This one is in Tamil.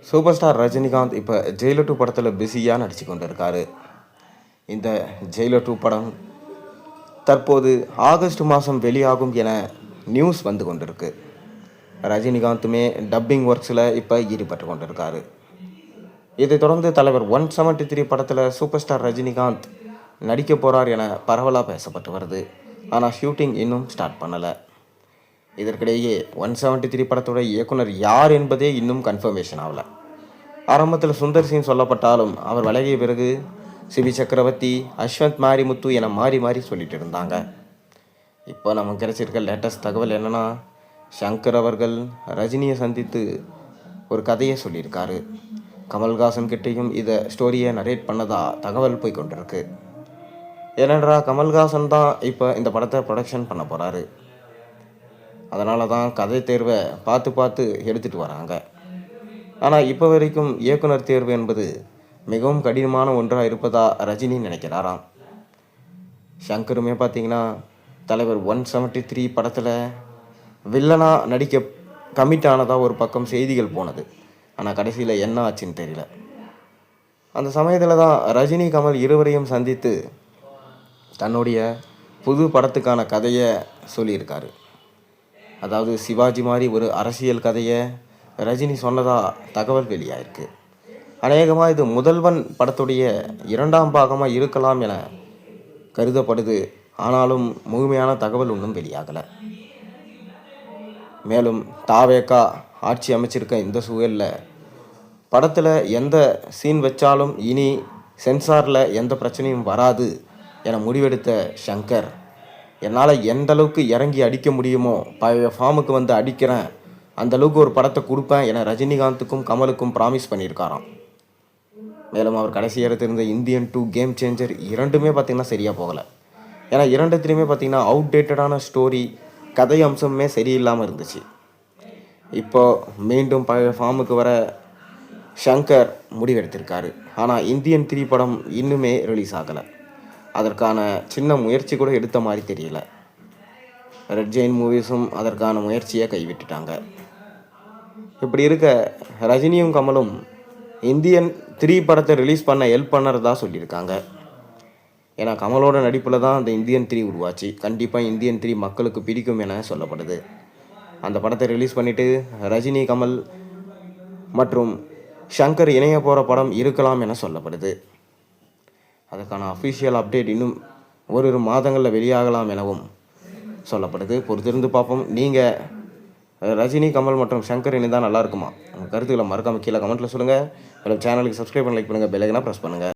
சூப்பர் ஸ்டார் ரஜினிகாந்த் இப்போ ஜெயிலர் 2 படத்தில் பிஸியாக நடித்து கொண்டு இருக்காரு. இந்த ஜெயிலர் 2 படம் தற்போது ஆகஸ்ட் மாதம் வெளியாகும் என நியூஸ் வந்து கொண்டிருக்கு. ரஜினிகாந்துமே டப்பிங் ஒர்க்ஸில் இப்போ ஈடுபட்டு கொண்டிருக்காரு. இதைத் தொடர்ந்து தலைவர் 173 படத்தில் சூப்பர் ஸ்டார் ரஜினிகாந்த் நடிக்க போகிறார் என பரவலாக பேசப்பட்டு வருது. ஆனால் ஷூட்டிங் இன்னும் ஸ்டார்ட் பண்ணலை. இதற்கிடையே 173 படத்தோட இயக்குனர் யார் என்பதே இன்னும் கன்ஃபர்மேஷன் ஆகலை. ஆரம்பத்தில் சுந்தர் சிங் சொல்லப்பட்டாலும் அவர் விலகிய பிறகு சிபி சக்கரவர்த்தி, அஸ்வந்த் மாரிமுத்து என மாறி மாறி சொல்லிட்டு இருந்தாங்க. இப்போ நமக்கு கிடைச்சிருக்க லேட்டஸ்ட் தகவல் என்னென்னா, ஷங்கர் அவர்கள் ரஜினியை சந்தித்து ஒரு கதையை சொல்லியிருக்காரு. கமல்ஹாசன் கிட்டேயும் இதை ஸ்டோரியை நரேட் பண்ணதா தகவல் போய் கொண்டிருக்கு. ஏனென்றா கமல்ஹாசன் தான் இப்போ இந்த படத்தை ப்ரொடக்ஷன் பண்ண போகிறாரு. அதனால தான் கதை தேர்வை பார்த்து எடுத்துகிட்டு வராங்க. ஆனால் இப்போ வரைக்கும் இயக்குனர் தேர்வு என்பது மிகவும் கடினமான ஒன்றாக இருப்பதா ரஜினி நினைக்கிறாராம். ஷங்கருமே பார்த்தீங்கன்னா தலைவர் 173 படத்தில் வில்லனாக நடிக்க கமிட் ஆனதாக ஒரு பக்கம் செய்திகள் போனது. ஆனால் கடைசியில் என்ன ஆச்சுன்னு தெரியல. அந்த சமயத்தில் தான் ரஜினி கமல் இருவரையும் சந்தித்து தன்னுடைய புது படத்துக்கான கதையை சொல்லியிருக்காரு. அதாவது சிவாஜி மாதிரி ஒரு அரசியல் கதையை ரஜினி சொன்னதா தகவல் வெளியாயிருக்கு. அநேகமாக இது முதல்வன் படத்துடைய 2ஆம் பாகமாக இருக்கலாம் என கருதப்படுது. ஆனாலும் முழுமையான தகவல் ஒன்றும் வெளியாகலை. மேலும் தாவேகா ஆட்சி அமைச்சிருக்க இந்த சூழலில் படத்தில் எந்த சீன் வச்சாலும் இனி சென்சாரில் எந்த பிரச்சனையும் வராது என முடிவெடுத்த ஷங்கர், என்னால் எந்த அளவுக்கு இறங்கி அடிக்க முடியுமோ பழைய ஃபார்முக்கு வந்து அடிக்கிறேன், அந்தளவுக்கு ஒரு படத்தை கொடுப்பேன் என ரஜினிகாந்துக்கும் கமலுக்கும் ப்ராமிஸ் பண்ணியிருக்காராம். மேலும் அவர் கடைசி இருந்த இந்தியன் 2 கேம் சேஞ்சர் இரண்டுமே பார்த்திங்கன்னா சரியாக போகலை. ஏன்னா இரண்டுத்துலேயுமே பார்த்திங்கன்னா அவுடேட்டடான ஸ்டோரி, கதை அம்சமே சரியில்லாமல் இருந்துச்சு. இப்போது மீண்டும் பழைய ஃபார்முக்கு வர ஷங்கர் முடிவெடுத்திருக்காரு. ஆனால் இந்தியன் 3 படம் இன்னுமே ரிலீஸ் ஆகலை. அதற்கான சின்ன முயற்சி கூட எடுத்த மாதிரி தெரியல. ரெட் ஜெயின் மூவிஸும் அதற்கான முயற்சியை கைவிட்டுட்டாங்க. இப்படி இருக்க ரஜினியும் கமலும் இந்தியன் 3 படத்தை ரிலீஸ் பண்ண ஹெல்ப் பண்ணுறதா சொல்லியிருக்காங்க. ஏன்னா கமலோட நடிப்பில் தான் அந்த இந்தியன் 3 உருவாச்சு. கண்டிப்பாக இந்தியன் 3 மக்களுக்கு பிடிக்கும் என சொல்லப்படுது. அந்த படத்தை ரிலீஸ் பண்ணிவிட்டு ரஜினி, கமல் மற்றும் ஷங்கர் இணைய போகிற படம் இருக்கலாம் என சொல்லப்படுது. அதுக்கான அஃபிஷியல் அப்டேட் இன்னும் ஒரு மாதங்களில் வெளியாகலாம் எனவும் சொல்லப்படுது. பொறுத்திருந்து பார்ப்போம். நீங்கள் ரஜினி, கமல் மற்றும் ஷங்கர் இணைந்தால் நல்லா இருக்குமா? உங்கள் கருத்துக்களை மறக்காமல் கீழே கமெண்ட்டில் சொல்லுங்கள். மேலும் சேனலுக்கு சப்ஸ்கிரைப் பண்ணி லைக் பண்ணுங்கள், பெல் ஐகானை ப்ரெஸ் பண்ணுங்கள்.